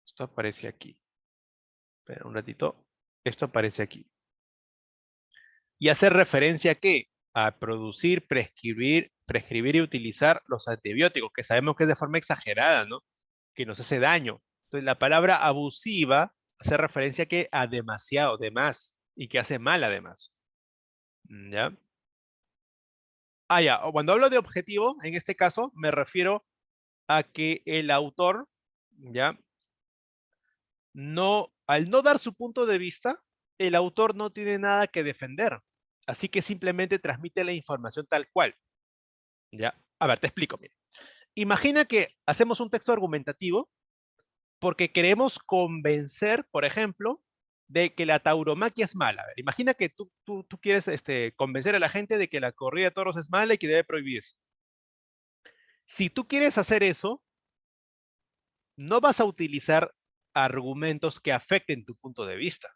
Esto aparece aquí. Espera un ratito. Esto aparece aquí. Y hacer referencia a qué? A producir, prescribir y utilizar los antibióticos, que sabemos que es de forma exagerada, ¿no? Que nos hace daño. Entonces, la palabra abusiva hace referencia a que a demasiado, de más, y que hace mal además. ¿Ya? Ah, ya. Cuando hablo de objetivo, en este caso, me refiero a que el autor, ¿ya? No, al no dar su punto de vista, el autor no tiene nada que defender. Así que simplemente transmite la información tal cual. ¿Ya? A ver, te explico. Mira. Imagina que hacemos un texto argumentativo porque queremos convencer, por ejemplo, de que la tauromaquia es mala. A ver, imagina que tú quieres convencer a la gente de que la corrida de toros es mala y que debe prohibirse. Si tú quieres hacer eso, no vas a utilizar argumentos que afecten tu punto de vista,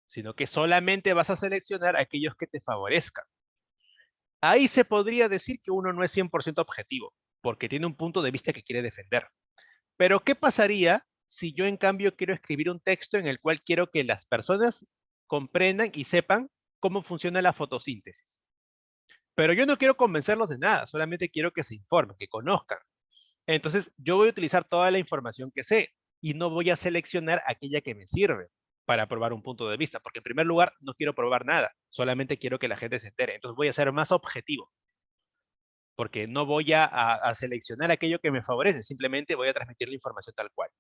sino que solamente vas a seleccionar aquellos que te favorezcan. Ahí se podría decir que uno no es 100% objetivo, porque tiene un punto de vista que quiere defender. Pero, ¿qué pasaría si yo en cambio quiero escribir un texto en el cual quiero que las personas comprendan y sepan cómo funciona la fotosíntesis? Pero yo no quiero convencerlos de nada, solamente quiero que se informen, que conozcan. Entonces, yo voy a utilizar toda la información que sé y no voy a seleccionar aquella que me sirve para probar un punto de vista, porque en primer lugar no quiero probar nada, solamente quiero que la gente se entere. Entonces voy a ser más objetivo, porque no voy a seleccionar aquello que me favorece, simplemente voy a transmitir la información tal cual.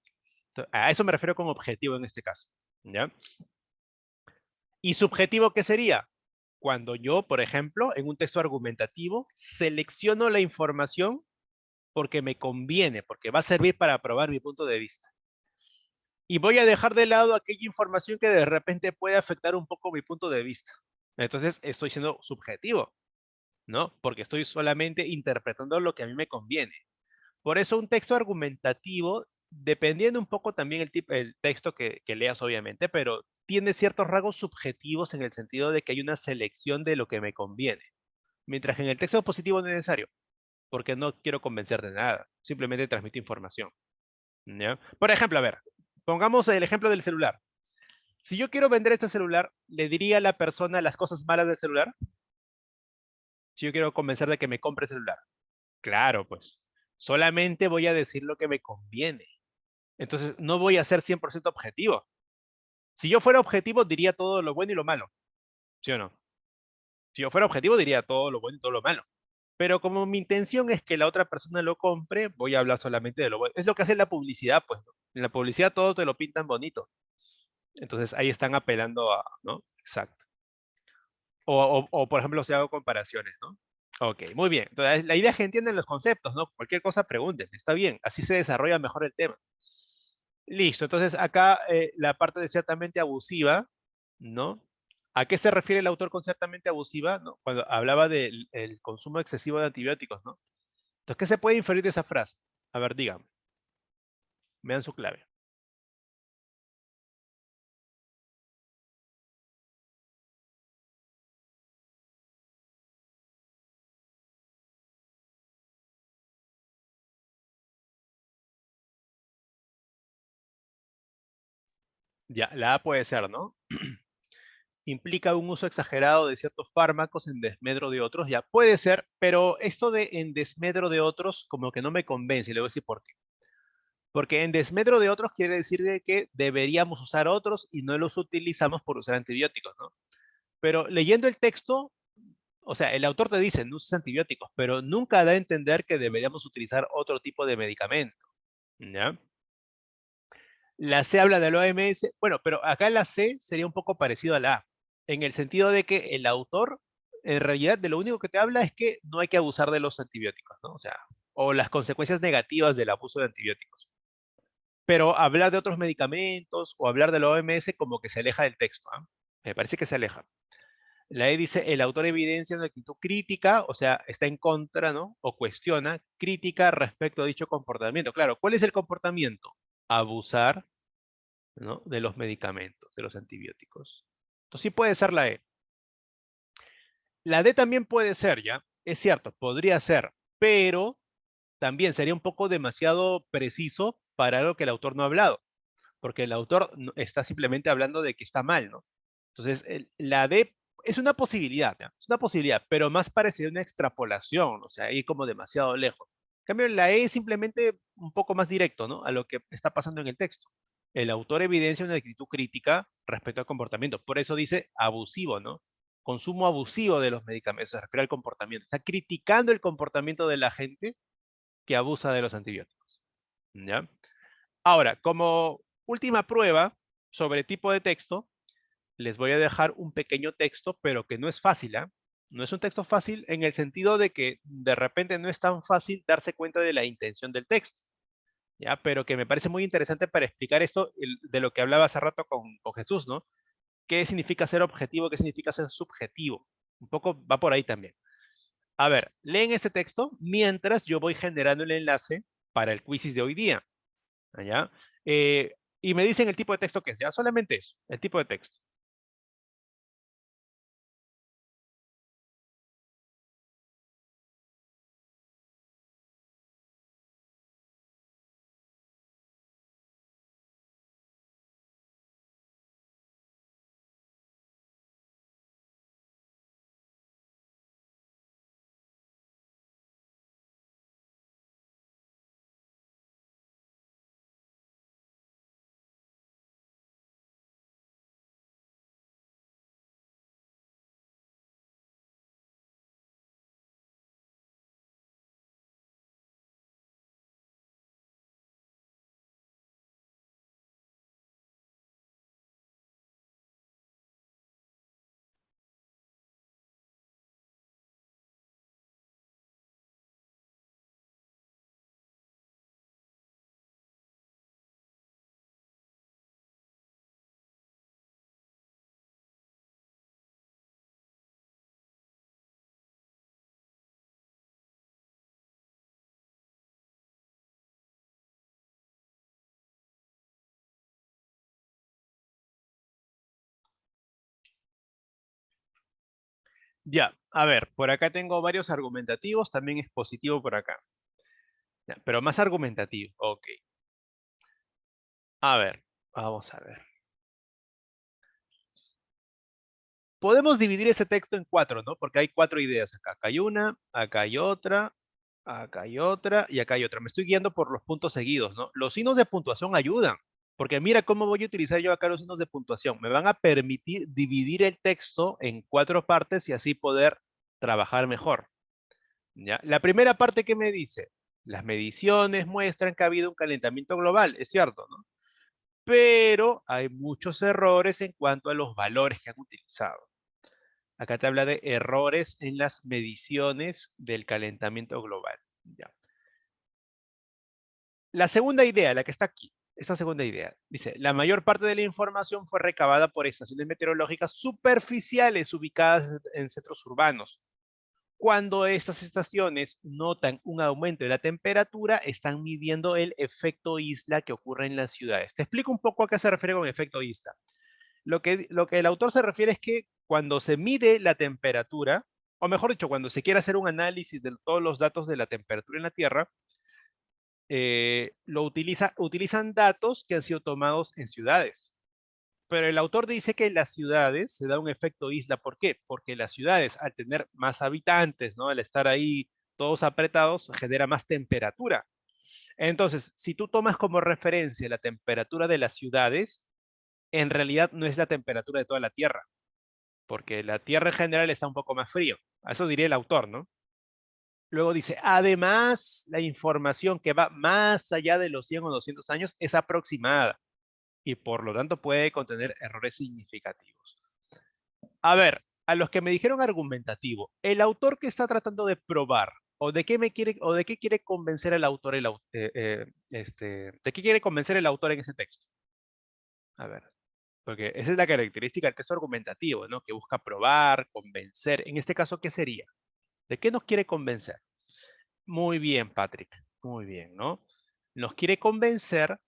A eso me refiero con objetivo en este caso, ¿ya? ¿Y subjetivo qué sería? Cuando yo, por ejemplo, en un texto argumentativo, selecciono la información porque me conviene, porque va a servir para probar mi punto de vista. Y voy a dejar de lado aquella información que de repente puede afectar un poco mi punto de vista. Entonces estoy siendo subjetivo, ¿no? Porque estoy solamente interpretando lo que a mí me conviene. Por eso un texto argumentativo, dependiendo un poco también el texto que leas, obviamente, pero tiene ciertos rasgos subjetivos en el sentido de que hay una selección de lo que me conviene. Mientras que en el texto positivo no es necesario, porque no quiero convencer de nada, simplemente transmito información. ¿Ya? Por ejemplo, a ver, pongamos el ejemplo del celular. Si yo quiero vender este celular, ¿le diría a la persona las cosas malas del celular? Si yo quiero convencer de que me compre el celular. Claro, pues. Solamente voy a decir lo que me conviene. Entonces, no voy a ser 100% objetivo. Si yo fuera objetivo, diría todo lo bueno y lo malo. ¿Sí o no? Si yo fuera objetivo, diría todo lo bueno y todo lo malo. Pero como mi intención es que la otra persona lo compre, voy a hablar solamente de lo bueno. Es lo que hace la publicidad, pues, ¿no? En la publicidad todo te lo pintan bonito. Entonces, ahí están apelando a, ¿no? Exacto. Por ejemplo, si hago comparaciones, ¿no? Ok, muy bien. Entonces, la idea es que entienden los conceptos, ¿no? Cualquier cosa pregunten, está bien. Así se desarrolla mejor el tema. Listo, entonces acá la parte de ciertamente abusiva, ¿no? ¿A qué se refiere el autor con ciertamente abusiva? ¿No? Cuando hablaba del el consumo excesivo de antibióticos, ¿no? Entonces, ¿qué se puede inferir de esa frase? A ver, díganme, me dan su clave. Ya, la A puede ser, ¿no? implica un uso exagerado de ciertos fármacos en desmedro de otros, ya puede ser, pero esto de en desmedro de otros como que no me convence, y le voy a decir por qué. Porque en desmedro de otros quiere decir de que deberíamos usar otros y no los utilizamos por usar antibióticos, ¿no? Pero leyendo el texto, o sea, el autor te dice, no uses antibióticos, pero nunca da a entender que deberíamos utilizar otro tipo de medicamento, ¿ya? La C habla del OMS, bueno, pero acá la C sería un poco parecido a la A, en el sentido de que el autor, en realidad, de lo único que te habla es que no hay que abusar de los antibióticos, ¿no? O sea, o las consecuencias negativas del abuso de antibióticos. Pero hablar de otros medicamentos o hablar de la OMS como que se aleja del texto, ¿ah? Me parece que se aleja. La E dice, el autor evidencia una actitud crítica, o sea, está en contra, ¿no? O cuestiona, crítica respecto a dicho comportamiento. Claro, ¿cuál es el comportamiento? Abusar, ¿no? De los medicamentos, de los antibióticos. Entonces sí puede ser la E. La D también puede ser, ¿ya? Es cierto, podría ser, pero también sería un poco demasiado preciso para algo que el autor no ha hablado, porque el autor está simplemente hablando de que está mal, ¿no? Entonces, la D es una posibilidad, ¿ya? Es una posibilidad, pero más parece una extrapolación, o sea, ir como demasiado lejos. En cambio, la E es simplemente un poco más directo, ¿no? A lo que está pasando en el texto. El autor evidencia una actitud crítica respecto al comportamiento. Por eso dice abusivo, ¿no? Consumo abusivo de los medicamentos, se refiere al comportamiento. Está criticando el comportamiento de la gente que abusa de los antibióticos, ¿ya? Ahora, como última prueba sobre tipo de texto, les voy a dejar un pequeño texto, pero que no es fácil, ¿ah? No es un texto fácil en el sentido de que de repente no es tan fácil darse cuenta de la intención del texto, ¿ya? Pero que me parece muy interesante para explicar esto de lo que hablaba hace rato con Jesús, ¿no? ¿Qué significa ser objetivo? ¿Qué significa ser subjetivo? Un poco va por ahí también. A ver, leen este texto mientras yo voy generando el enlace para el quizzes de hoy día, ¿ya? Y me dicen el tipo de texto que es, ya solamente eso, el tipo de texto. Ya, a ver, por acá tengo varios argumentativos, también es positivo por acá. Ya, pero más argumentativo, ok. A ver, vamos a ver. Podemos dividir ese texto en cuatro, ¿no? Porque hay cuatro ideas acá. Acá hay una, acá hay otra, acá hay otra y acá hay otra. Me estoy guiando por los puntos seguidos, ¿no? Los signos de puntuación ayudan, porque mira cómo voy a utilizar yo acá los signos de puntuación. Me van a permitir dividir el texto en cuatro partes y así poder trabajar mejor. ¿Ya? La primera parte que me dice, las mediciones muestran que ha habido un calentamiento global, es cierto, ¿no? Pero hay muchos errores en cuanto a los valores que han utilizado. Acá te habla de errores en las mediciones del calentamiento global. Ya. La segunda idea, la que está aquí, esta segunda idea, dice, la mayor parte de la información fue recabada por estaciones meteorológicas superficiales ubicadas en centros urbanos. Cuando estas estaciones notan un aumento de la temperatura, están midiendo el efecto isla que ocurre en las ciudades. Te explico un poco a qué se refiere con efecto isla. Lo que el autor se refiere es que cuando se mide la temperatura, o mejor dicho, cuando se quiere hacer un análisis de todos los datos de la temperatura en la Tierra, utilizan datos que han sido tomados en ciudades. Pero el autor dice que en las ciudades se da un efecto isla. ¿Por qué? Porque las ciudades, al tener más habitantes, ¿no? Al estar ahí todos apretados, genera más temperatura. Entonces, si tú tomas como referencia la temperatura de las ciudades, en realidad no es la temperatura de toda la Tierra, porque la Tierra en general está un poco más frío. A eso diría el autor, ¿no? Luego dice, además, la información que va más allá de los 100 o 200 años es aproximada y por lo tanto puede contener errores significativos. A ver, a los que me dijeron argumentativo, el autor que está tratando de probar o de qué me quiere o de qué quiere convencer el autor de qué quiere convencer el autor en ese texto. A ver, porque esa es la característica del texto argumentativo, ¿no? Que busca probar, convencer. En este caso, ¿qué sería? ¿De qué nos quiere convencer? Muy bien, Patrick. Muy bien, ¿no? Nos quiere convencer,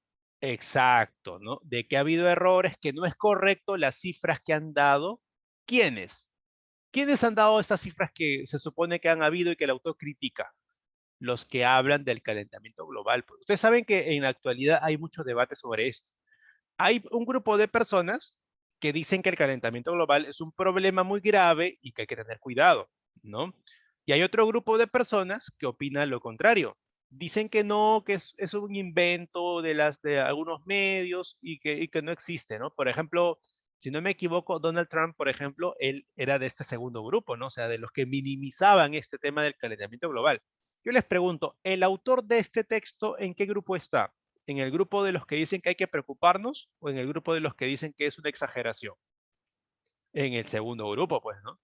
exacto, ¿no? De que ha habido errores, que no es correcto las cifras que han dado. ¿Quiénes? ¿Quiénes han dado estas cifras que se supone que han habido y que el autor critica? Los que hablan del calentamiento global. Pues ustedes saben que en la actualidad hay mucho debate sobre esto. Hay un grupo de personas que dicen que el calentamiento global es un problema muy grave y que hay que tener cuidado, ¿no? Y hay otro grupo de personas que opinan lo contrario. Dicen que no, que es un invento de algunos medios y que no existe, ¿no? Por ejemplo, si no me equivoco, Donald Trump, por ejemplo, él era de este segundo grupo, ¿no? O sea, de los que minimizaban este tema del calentamiento global. Yo les pregunto, ¿el autor de este texto en qué grupo está? ¿En el grupo de los que dicen que hay que preocuparnos o en el grupo de los que dicen que es una exageración? En el segundo grupo, pues, ¿no?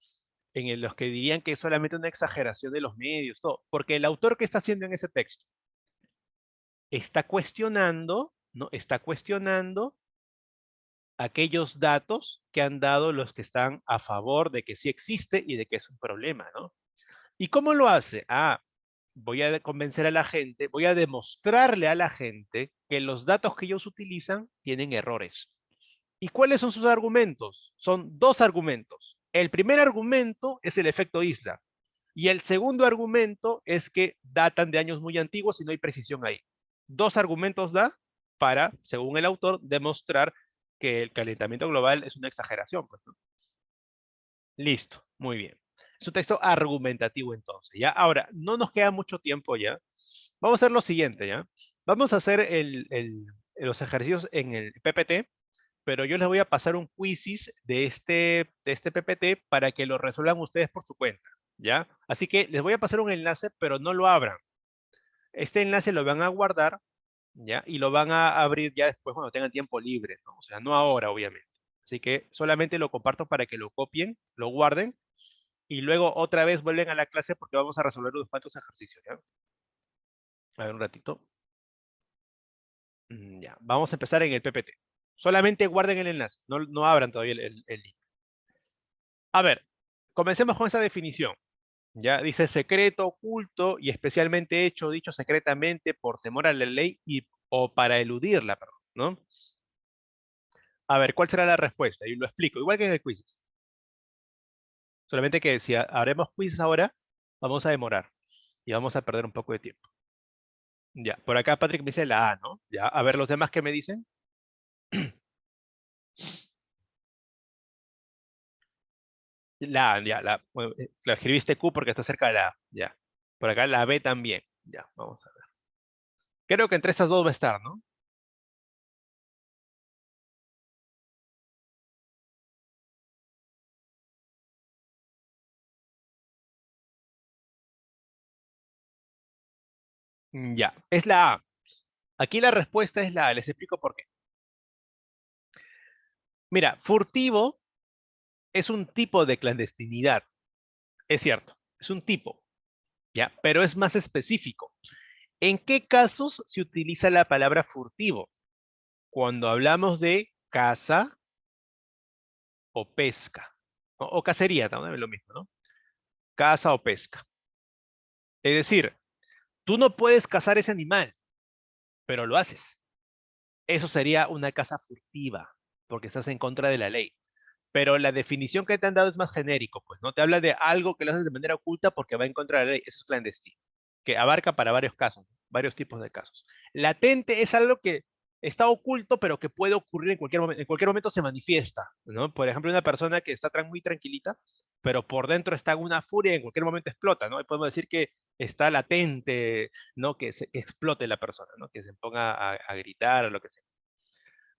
Los que dirían que es solamente una exageración de los medios, todo. Porque el autor que está haciendo en ese texto está cuestionando, ¿no? Está cuestionando aquellos datos que han dado los que están a favor de que sí existe y de que es un problema, ¿no? ¿Y cómo lo hace? Voy a convencer a la gente, voy a demostrarle a la gente que los datos que ellos utilizan tienen errores. ¿Y cuáles son sus argumentos? Son dos argumentos. El primer argumento es el efecto isla. Y el segundo argumento es que datan de años muy antiguos y no hay precisión ahí. Dos argumentos da para, según el autor, demostrar que el calentamiento global es una exageración. Pues, ¿no? Listo, muy bien. Es un texto argumentativo entonces, ¿ya? Ahora, no nos queda mucho tiempo ya. Vamos a hacer lo siguiente, ¿ya? Vamos a hacer los ejercicios en el PPT, pero yo les voy a pasar un quizzes de este PPT para que lo resuelvan ustedes por su cuenta, ¿ya? Así que les voy a pasar un enlace, pero no lo abran. Este enlace lo van a guardar, ¿ya? Y lo van a abrir ya después cuando tengan tiempo libre, ¿no? O sea, no ahora, obviamente. Así que solamente lo comparto para que lo copien, lo guarden y luego otra vez vuelven a la clase porque vamos a resolver unos cuantos ejercicios, ¿ya? A ver un ratito. Ya, vamos a empezar en el PPT. Solamente guarden el enlace, no abran todavía el link. A ver, comencemos con esa definición. Ya dice secreto, oculto y especialmente hecho, dicho secretamente por temor a la ley o para eludirla, perdón, ¿no? A ver, ¿cuál será la respuesta? Y lo explico, igual que en el quiz. Solamente que si haremos quiz ahora, vamos a demorar y vamos a perder un poco de tiempo. Ya, por acá Patrick me dice la A, ¿no? Ya, a ver los demás que me dicen. La A, ya, bueno, lo escribiste Q porque está cerca de la A, ya. Por acá la B también, ya, vamos a ver. Creo que entre esas dos va a estar, ¿no? Ya, es la A. Aquí la respuesta es la A, les explico por qué. Mira, furtivo es un tipo de clandestinidad, es cierto, es un tipo, ¿ya? Pero es más específico. ¿En qué casos se utiliza la palabra furtivo? Cuando hablamos de caza o pesca, o cacería, también es lo mismo, ¿no? Caza o pesca. Es decir, tú no puedes cazar ese animal, pero lo haces. Eso sería una caza furtiva, porque estás en contra de la ley. Pero la definición que te han dado es más genérico, pues, ¿no? Te habla de algo que lo haces de manera oculta porque va en contra de la ley. Eso es clandestino, que abarca para varios casos, varios tipos de casos. Latente es algo que está oculto, pero que puede ocurrir en cualquier momento se manifiesta, ¿no? Por ejemplo, una persona que está muy tranquilita, pero por dentro está en una furia y en cualquier momento explota, ¿no? Y podemos decir que está latente, ¿no? Que explote la persona, ¿no? Que se ponga a gritar o lo que sea.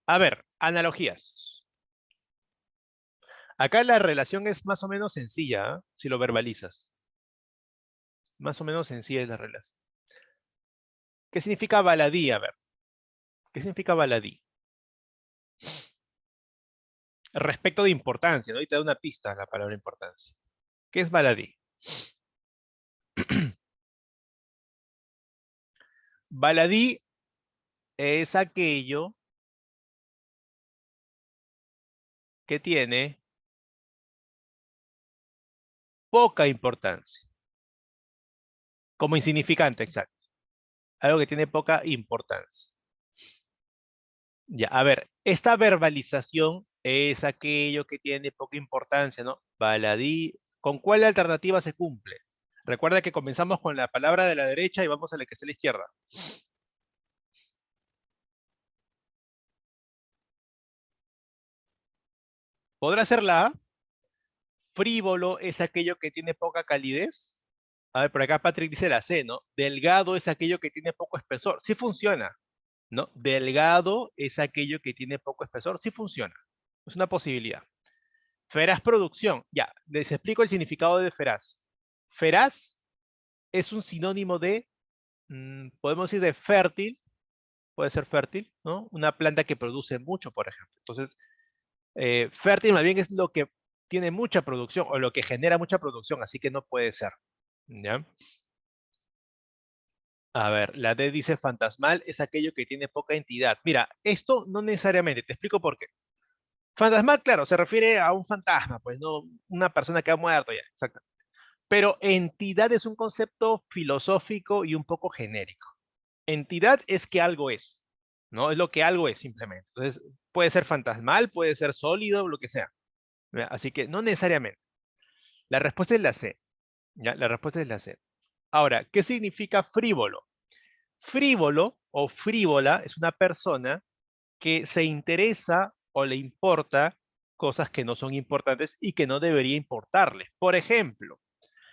A ver, analogías. Acá la relación es más o menos sencilla, ¿eh? Si lo verbalizas. Más o menos sencilla es la relación. ¿Qué significa baladí? A ver, ¿qué significa baladí? Respecto de importancia, ¿no? Y te da una pista la palabra importancia. ¿Qué es baladí? Baladí es aquello que tiene poca importancia. Como insignificante, exacto. Algo que tiene poca importancia. Ya, a ver, esta verbalización es aquello que tiene poca importancia, ¿no? Baladí. ¿Con cuál alternativa se cumple? Recuerda que comenzamos con la palabra de la derecha y vamos a la que está a la izquierda. ¿Podrá ser la A? Frívolo es aquello que tiene poca calidez. A ver, por acá Patrick dice la C, ¿no? Delgado es aquello que tiene poco espesor. Sí funciona, ¿no? Delgado es aquello que tiene poco espesor. Sí funciona. Es una posibilidad. Feraz producción. Ya, les explico el significado de feraz. Feraz es un sinónimo de, podemos decir, de fértil. Puede ser fértil, ¿no? Una planta que produce mucho, por ejemplo. Entonces, fértil más bien es lo que tiene mucha producción o lo que genera mucha producción, así que no puede ser. ¿Ya? A ver, la D dice fantasmal es aquello que tiene poca entidad. Mira, esto no necesariamente, te explico por qué. Fantasmal, claro, se refiere a un fantasma, pues no una persona que ha muerto ya, exacto. Pero entidad es un concepto filosófico y un poco genérico. Entidad es que algo es, ¿no? Es lo que algo es simplemente. Entonces, puede ser fantasmal, puede ser sólido, lo que sea. ¿Ya? Así que no necesariamente. La respuesta es la C. ¿Ya? La respuesta es la C. Ahora, ¿qué significa frívolo? Frívolo o frívola es una persona que se interesa o le importa cosas que no son importantes y que no debería importarle. Por ejemplo,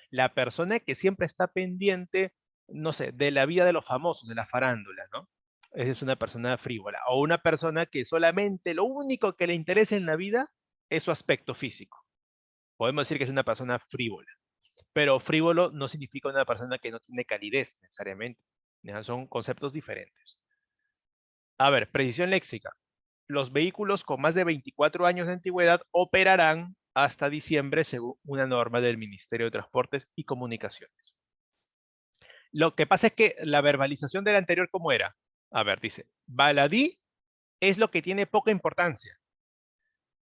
la persona que siempre está pendiente, no sé, de la vida de los famosos, de la farándula, ¿no? Esa es una persona frívola. O una persona que solamente lo único que le interesa en la vida es su aspecto físico. Podemos decir que es una persona frívola. Pero frívolo no significa una persona que no tiene calidez necesariamente. ¿Ya? Son conceptos diferentes. A ver, precisión léxica. Los vehículos con más de 24 años de antigüedad operarán hasta diciembre según una norma del Ministerio de Transportes y Comunicaciones. Lo que pasa es que la verbalización del anterior, ¿cómo era? A ver, dice, baladí es lo que tiene poca importancia.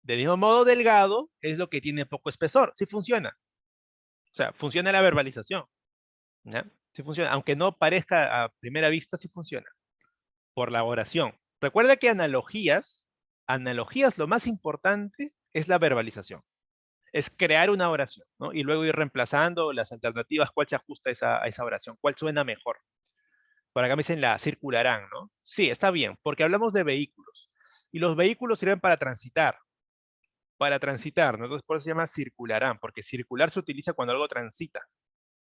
Del mismo modo, delgado es lo que tiene poco espesor. Sí funciona. O sea, funciona la verbalización. ¿Ya? Sí funciona. Aunque no parezca a primera vista, sí funciona. Por la oración. Recuerda que analogías, lo más importante es la verbalización. Es crear una oración, ¿no? Y luego ir reemplazando las alternativas, cuál se ajusta a esa oración, cuál suena mejor. Por acá me dicen la circularán, ¿no? Sí, está bien, porque hablamos de vehículos. Y los vehículos sirven para transitar, ¿no? Entonces por eso se llama circularán, porque circular se utiliza cuando algo transita,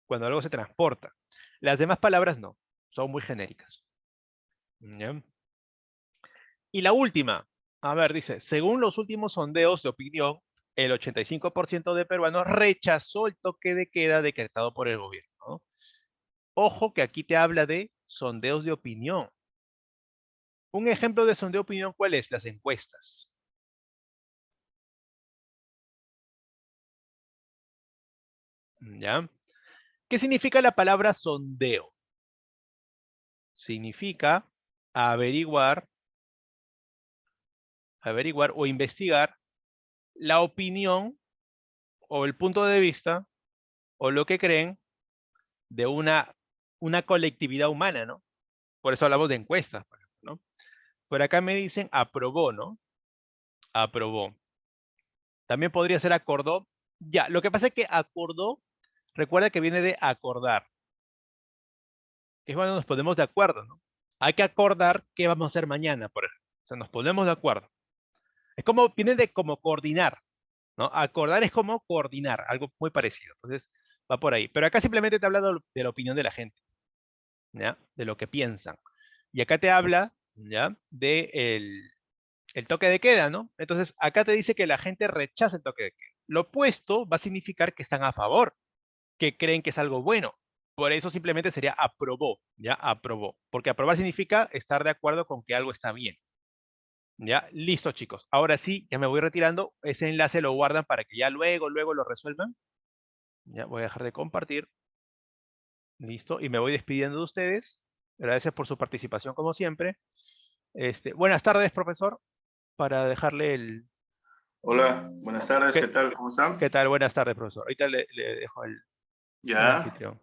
cuando algo se transporta. Las demás palabras no, son muy genéricas. ¿Ya? Y la última, a ver, dice, según los últimos sondeos de opinión, el 85% de peruanos rechazó el toque de queda decretado por el gobierno, ¿no? Ojo que aquí te habla de sondeos de opinión. Un ejemplo de sondeo de opinión, ¿cuál es? Las encuestas. ¿Ya? ¿Qué significa la palabra sondeo? Significa averiguar, averiguar o investigar la opinión o el punto de vista o lo que creen de una colectividad humana, ¿no? Por eso hablamos de encuestas, por ejemplo, ¿no? Por acá me dicen aprobó, ¿no? Aprobó. También podría ser acordó. Ya, lo que pasa es que acordó, recuerda que viene de acordar, que es cuando nos ponemos de acuerdo, ¿no? Hay que acordar qué vamos a hacer mañana, por ejemplo. O sea, nos ponemos de acuerdo. Es como, viene de como coordinar, ¿no? Acordar es como coordinar, algo muy parecido. Entonces, va por ahí. Pero acá simplemente te habla de la opinión de la gente, ¿ya? De lo que piensan. Y acá te habla, ¿ya? De el toque de queda, ¿no? Entonces, acá te dice que la gente rechaza el toque de queda. Lo opuesto va a significar que están a favor, que creen que es algo bueno. Por eso simplemente sería aprobó, ¿ya? Aprobó. Porque aprobar significa estar de acuerdo con que algo está bien. ¿Ya? Listo, chicos. Ahora sí, ya me voy retirando. Ese enlace lo guardan para que ya luego lo resuelvan. Ya voy a dejar de compartir. Listo. Y me voy despidiendo de ustedes. Gracias por su participación, como siempre. Buenas tardes, profesor. Para dejarle el... Hola, buenas tardes, ¿qué ¿Qué, tal? ¿Cómo están? qué tal? Buenas tardes, profesor. Ahorita le dejo el Ya, anfitrión.